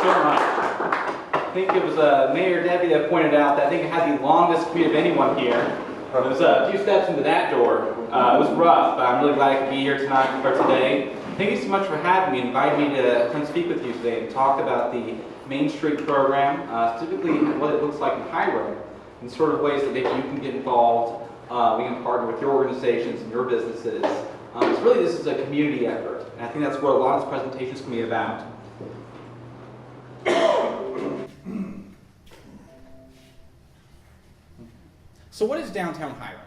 so much. I think it was Mayor Debbie that pointed out that I think it had the longest commute of anyone here. It was a few steps into that door. It was rough, but I'm really glad I could be here tonight or today. Thank you so much for having me, inviting me to come speak with you today and talk about the Mainstreet program, specifically what it looks like in Hiram, and sort of ways that maybe you can get involved. We can partner with your organizations and your businesses. So really this is a community effort, and I think that's what a lot of this presentation is going to be about. So what is downtown Hiram?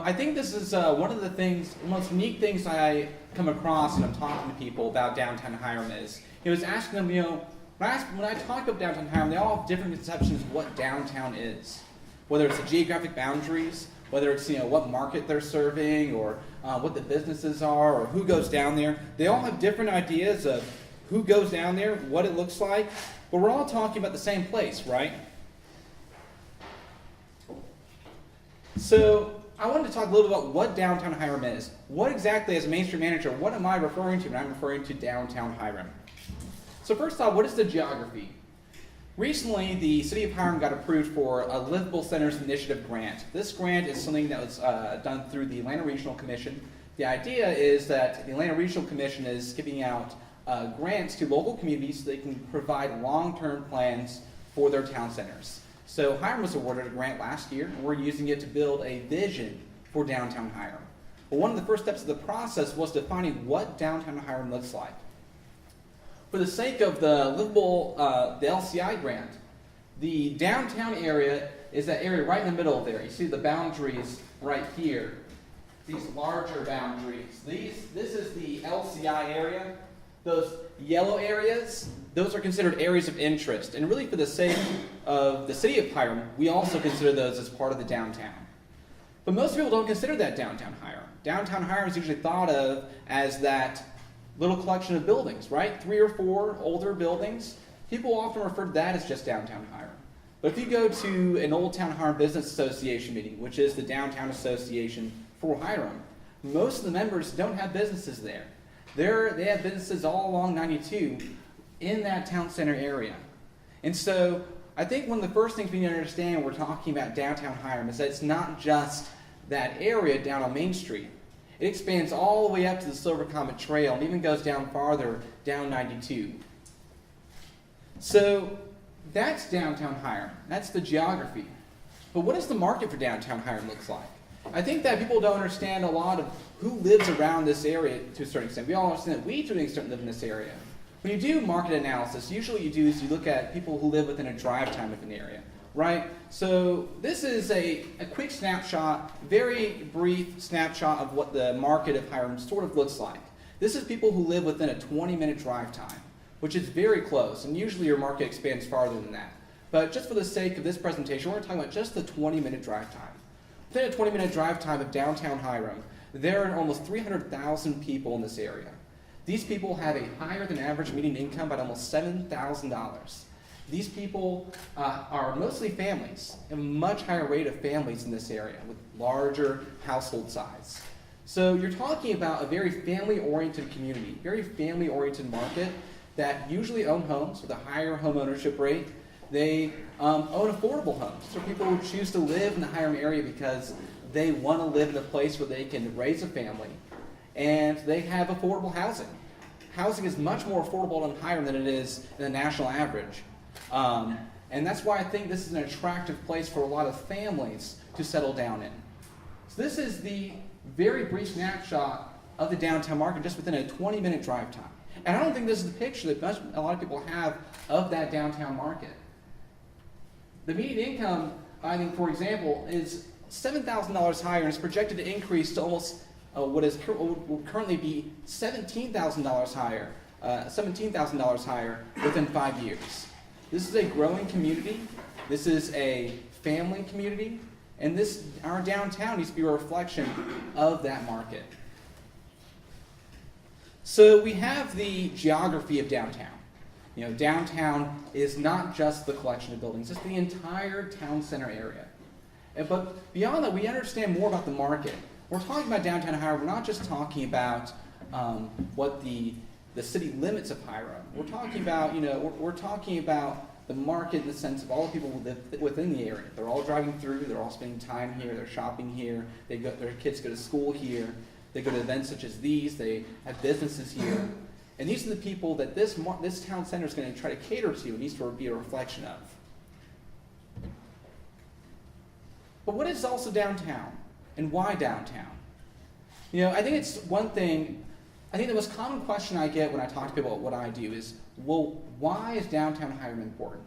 I think this is one of the most unique things I come across when I'm talking to people about downtown Hiram is, was asking them, when I talk about downtown Hiram, they all have different conceptions of what downtown is. Whether it's the geographic boundaries, whether it's what market they're serving, or what the businesses are, or who goes down there. They all have different ideas of who goes down there, what it looks like, but we're all talking about the same place, right? So I wanted to talk a little bit about what downtown Hiram is. What exactly, as a Mainstreet manager, what am I referring to when I'm referring to downtown Hiram? So first off, what is the geography? Recently, the City of Hiram got approved for a Livable Centers Initiative grant. This grant is something that was done through the Atlanta Regional Commission. The idea is that the Atlanta Regional Commission is giving out grants to local communities so they can provide long-term plans for their town centers. So Hiram was awarded a grant last year, and we're using it to build a vision for downtown Hiram. But one of the first steps of the process was defining what downtown Hiram looks like. For the sake of the livable, the LCI grant, the downtown area is that area right in the middle there. You see the boundaries right here, these larger boundaries. This is the LCI area. Those yellow areas, those are considered areas of interest. And really for the sake of the City of Hiram, we also consider those as part of the downtown. But most people don't consider that downtown Hiram. Downtown Hiram is usually thought of as that little collection of buildings, right? 3 or 4 older buildings. People often refer to that as just downtown Hiram. But if you go to an Old Town Hiram Business Association meeting, which is the downtown association for Hiram, most of the members don't have businesses there. They have businesses all along 92 in that town center area. And so I think one of the first things we need to understand when we're talking about downtown Hiram is that it's not just that area down on Main Street. It expands all the way up to the Silver Comet Trail and even goes down farther, down 92. So that's downtown Hiram. That's the geography. But what does the market for downtown Hiram look like? I think that people don't understand a lot of who lives around this area to a certain extent. We all understand that we, to an extent, live in this area. When you do market analysis, usually what you do is you look at people who live within a drive time of an area, right? So this is a quick snapshot, very brief snapshot of what the market of Hiram sort of looks like. This is people who live within a 20-minute drive time, which is very close, and usually your market expands farther than that. But just for the sake of this presentation, we're going to talk about just the 20-minute drive time. Within a 20-minute drive time of downtown Hiram, there are almost 300,000 people in this area. These people have a higher than average median income by almost $7,000. These people are mostly families, a much higher rate of families in this area with larger household size. So you're talking about a very family-oriented community, very family-oriented market that usually own homes with a higher home ownership rate. They own affordable homes. So people who choose to live in the Hiram area because they want to live in a place where they can raise a family, and they have affordable housing. Housing is much more affordable in Hiram than it is in the national average. And that's why I think this is an attractive place for a lot of families to settle down in. So this is the very brief snapshot of the downtown market just within a 20-minute drive time. And I don't think this is the picture that a lot of people have of that downtown market. The median income, I think, for example, is $7,000 higher and is projected to increase to almost what will currently be $17,000 higher within 5 years. This is a growing community. This is a family community, and our downtown needs to be a reflection of that market. So we have the geography of downtown. Downtown is not just the collection of buildings, it's the entire town center area. But beyond that, we understand more about the market. We're talking about downtown Hiram. We're not just talking about what the the city limits of Hiram. We're talking about, we're talking about the market in the sense of all the people who live within the area. They're all driving through, they're all spending time here, they're shopping here, their kids go to school here, they go to events such as these, they have businesses here. And these are the people that this town center is going to try to cater to and needs to be a reflection of. But what is also downtown? And why downtown? I think it's one thing, I think the most common question I get when I talk to people about what I do is, well, why is downtown Hiram important?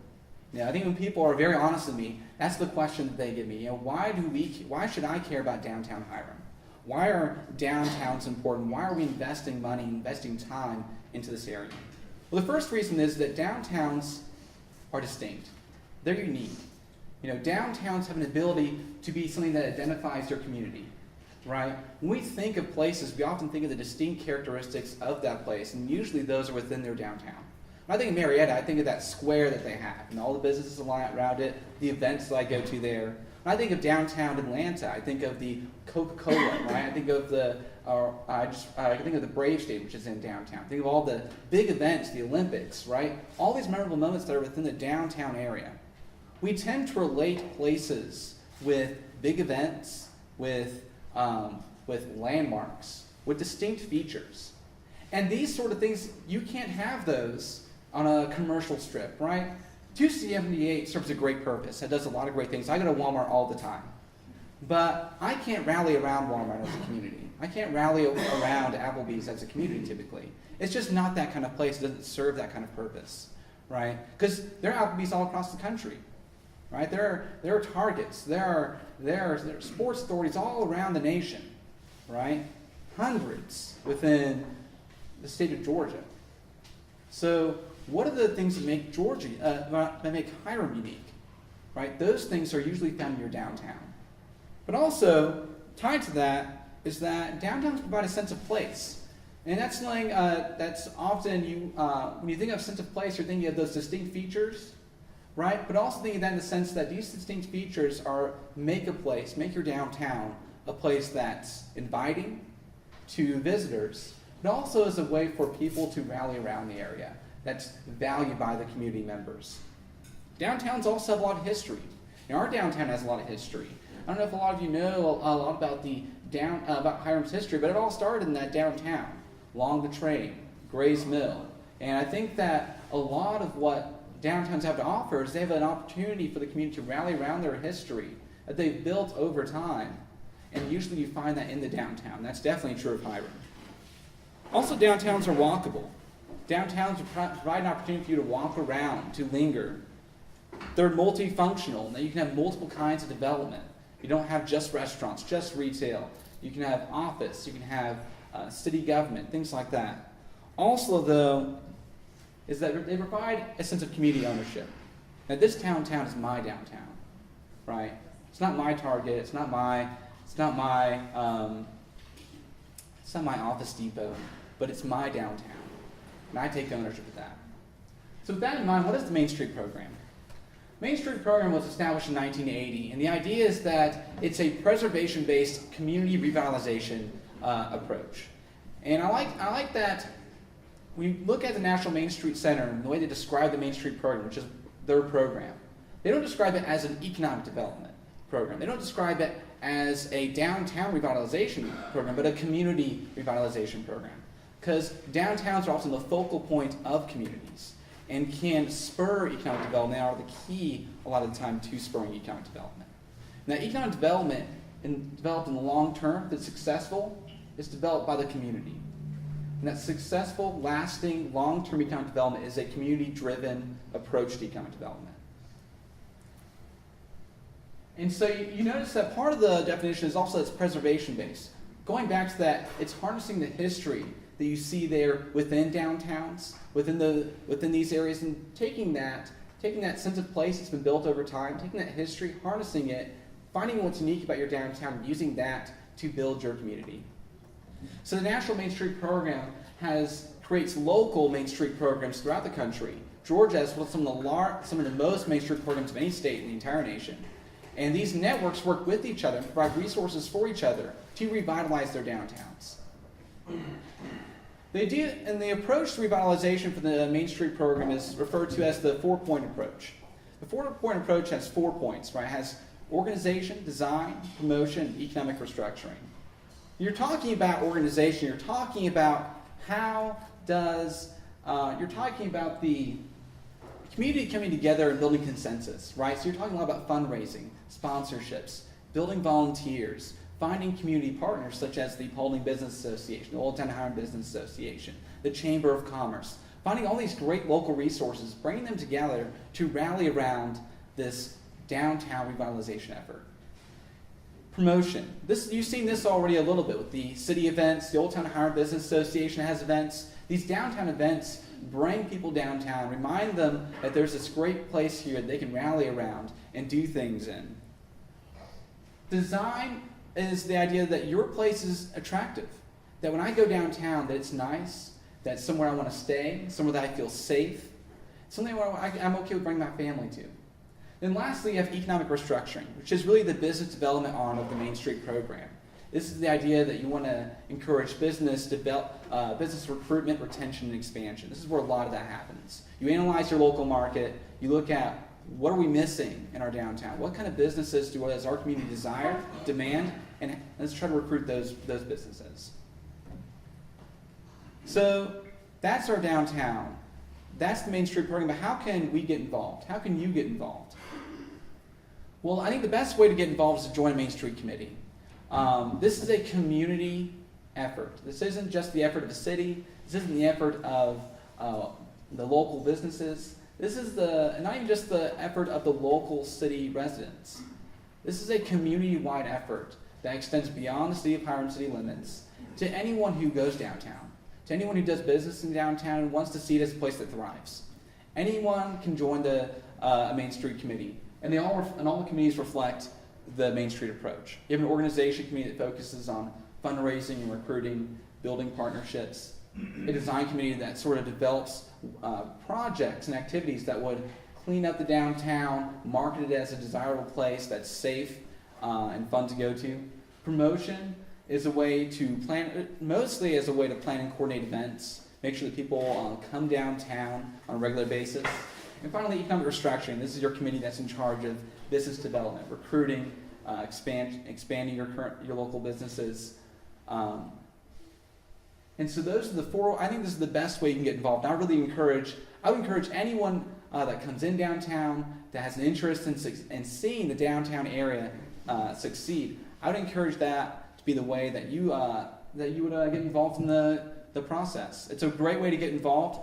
I think when people are very honest with me, that's the question that they give me. Why should I care about downtown Hiram? Why are downtowns important? Why are we investing money, investing time into this area? Well, the first reason is that downtowns are distinct. They're unique. Downtowns have an ability to be something that identifies your community, right? When we think of places, we often think of the distinct characteristics of that place, and usually those are within their downtown. When I think of Marietta, I think of that square that they have, and all the businesses around it, the events that I go to there. When I think of downtown Atlanta, I think of the Coca-Cola, right? I think of I think of the Brave Stadium, which is in downtown. I think of all the big events, the Olympics, right? All these memorable moments that are within the downtown area. We tend to relate places with big events, with landmarks, with distinct features. And these sort of things, you can't have those on a commercial strip, right? 278 serves a great purpose. It does a lot of great things. I go to Walmart all the time. But I can't rally around Walmart as a community. I can't rally around Applebee's as a community typically. It's just not that kind of place. It doesn't serve that kind of purpose, right? Because there are Applebee's all across the country, right? There are Targets. There are sports authorities all around the nation, right? Hundreds within the state of Georgia. So what are the things that make that make Hiram unique, right? Those things are usually found in your downtown. But also, tied to that is that downtowns provide a sense of place. And that's something that's often, when you think of sense of place, you're thinking of those distinct features, right? But also thinking that in the sense that these distinct features make your downtown a place that's inviting to visitors, but also as a way for people to rally around the area that's valued by the community members. Downtowns also have a lot of history. Now, our downtown has a lot of history. I don't know if a lot of you know a lot about about Hiram's history, but it all started in that downtown, along the train, Gray's Mill. And I think that a lot of what downtowns have to offer is they have an opportunity for the community to rally around their history that they've built over time. And usually you find that in the downtown. That's definitely true of Hiram. Also, downtowns are walkable. Downtowns provide an opportunity for you to walk around, to linger. They're multifunctional. Now you can have multiple kinds of development. You don't have just restaurants, just retail. You can have office, you can have city government, things like that. Also, though, is that they provide a sense of community ownership. Now, this downtown is my downtown, right? It's not my Target. It's not my Office Depot, but it's my downtown, and I take ownership of that. So, with that in mind, what is the Mainstreet Program? Mainstreet Program was established in 1980, and the idea is that it's a preservation-based community revitalization approach. And I like that when you look at the National Main Street Center and the way they describe the Mainstreet Program, which is their program, they don't describe it as an economic development program. They don't describe it as a downtown revitalization program, but a community revitalization program. Because downtowns are often the focal point of communities and can spur economic development. They are the key, a lot of the time, to spurring economic development. Now, economic development, developed in the long term, that's successful, is developed by the community. And that successful, lasting, long-term economic development is a community-driven approach to economic development. And so you notice that part of the definition is also it's preservation-based. Going back to that, it's harnessing the history that you see there within downtowns, within these areas, and taking that sense of place that's been built over time, taking that history, harnessing it, finding what's unique about your downtown, and using that to build your community. So the National Main Street Program creates local Main Street programs throughout the country. Georgia has some of the most Main Street programs of any state in the entire nation. And these networks work with each other and provide resources for each other to revitalize their downtowns. The approach to revitalization for the Mainstreet program is referred to as the 4-point approach. The 4-point approach has 4 points, right? It has organization, design, promotion, and economic restructuring. You're talking about organization, you're talking about you're talking about the community coming together and building consensus, right? So you're talking a lot about fundraising, sponsorships, building volunteers, finding community partners such as the Paulding Business Association, the Old Town Hiram Business Association, the Chamber of Commerce, finding all these great local resources, bringing them together to rally around this downtown revitalization effort. Promotion. You've seen this already a little bit with the city events, the Old Town Hiram Business Association has events. These downtown events bring people downtown, remind them that there's this great place here that they can rally around and do things in. Design is the idea that your place is attractive. That when I go downtown, that it's nice, that it's somewhere I want to stay, somewhere that I feel safe, something where I'm okay with bringing my family to. Then lastly, you have economic restructuring, which is really the business development arm of the Mainstreet program. This is the idea that you want to encourage business recruitment, retention, and expansion. This is where a lot of that happens. You analyze your local market, you look at what are we missing in our downtown? What kind of businesses does our community desire, demand, and let's try to recruit those businesses. So that's our downtown. That's the Mainstreet program, but how can we get involved? How can you get involved? Well, I think the best way to get involved is to join a Mainstreet committee. This is a community effort. This isn't just the effort of the city. This isn't the effort of the local businesses. This is not even just the effort of the local city residents. This is a community-wide effort that extends beyond the City of Hiram city limits to anyone who goes downtown, to anyone who does business in downtown and wants to see it as a place that thrives. Anyone can join the Mainstreet committee, and all the committees reflect the Mainstreet approach. You have an organization committee that focuses on fundraising and recruiting, building partnerships, a design committee that sort of develops projects and activities that would clean up the downtown, market it as a desirable place that's safe and fun to go to. Promotion is a way to plan, mostly as a way to plan and coordinate events, make sure that people come downtown on a regular basis. And finally, economic restructuring. This is your committee that's in charge of business development, recruiting, expanding your local businesses. And so those are the 4. I think this is the best way you can get involved. I would encourage anyone that comes in downtown that has an interest in seeing the downtown area succeed. I would encourage that to be the way that you would get involved in the process. It's a great way to get involved.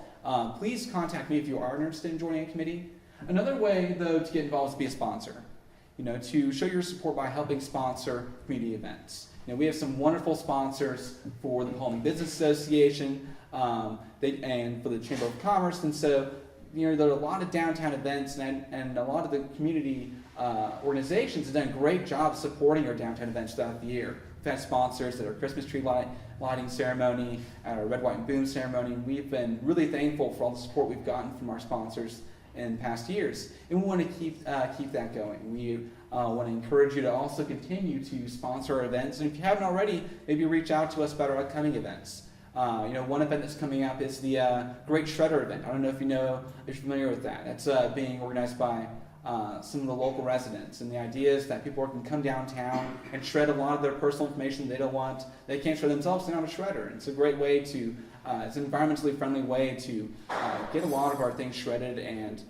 Please contact me if you are interested in joining a committee. Another way, though, to get involved is to be a sponsor. To show your support by helping sponsor community events. We have some wonderful sponsors for the Paulding Business Association and for the Chamber of Commerce, and so there are a lot of downtown events, and a lot of the community organizations have done a great job supporting our downtown events throughout the year. We've had sponsors at our Christmas tree lighting ceremony, at our Red, White, and Boom ceremony, and we've been really thankful for all the support we've gotten from our sponsors in past years, and we want to keep that going. We want to encourage you to also continue to sponsor our events, and if you haven't already, maybe reach out to us about our upcoming events. One event that's coming up is the Great Shredder event. I don't know if you're familiar with that. That's being organized by some of the local residents, and the idea is that people can come downtown and shred a lot of their personal information they can't shred themselves, they don't have a shredder. And it's a great way to it's an environmentally friendly way to get a lot of our things shredded, and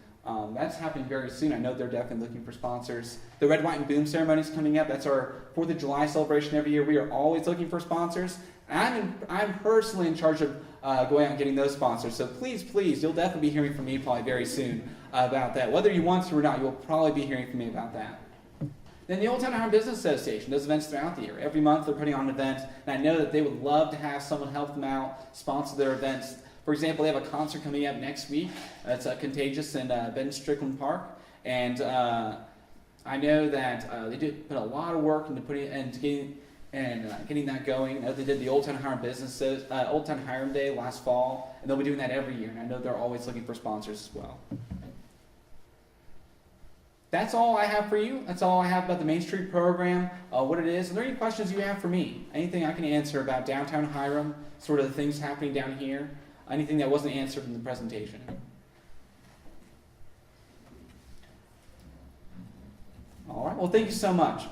that's happening very soon. I know they're definitely looking for sponsors. The Red, White, and Boom ceremony is coming up. That's our 4th of July celebration every year. We are always looking for sponsors. I'm personally in charge of going out and getting those sponsors. So please, you'll definitely be hearing from me probably very soon about that. Whether you want to or not, you'll probably be hearing from me about that. Then the Old Town Hiram Business Association does events throughout the year. Every month they're putting on an event, and I know that they would love to have someone help them out, sponsor their events. For example, they have a concert coming up next week. It's Contagious in Ben Strickland Park, and I know that they did put a lot of work into getting that going. They did the Old Town Hiram Old Town Hiram Day last fall, and they'll be doing that every year. And I know they're always looking for sponsors as well. That's all I have for you. That's all I have about the Mainstreet program, what it is. Are there any questions you have for me? Anything I can answer about downtown Hiram, sort of the things happening down here? Anything that wasn't answered in the presentation? All right, well, thank you so much.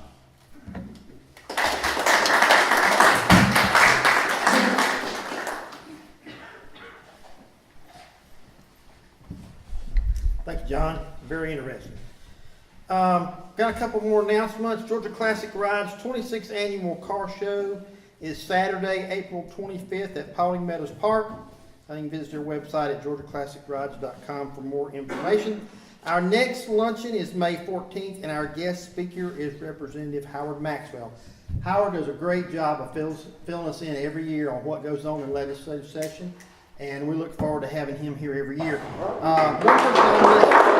Thank you, John. Very interesting. Got a couple more announcements. Georgia Classic Rides 26th Annual Car Show is Saturday, April 25th at Paulding Meadows Park. You can visit their website at georgiaclassicrides.com for more information. Our next luncheon is May 14th, and our guest speaker is Representative Howard Maxwell. Howard does a great job of filling us in every year on what goes on in legislative session, and we look forward to having him here every year. One person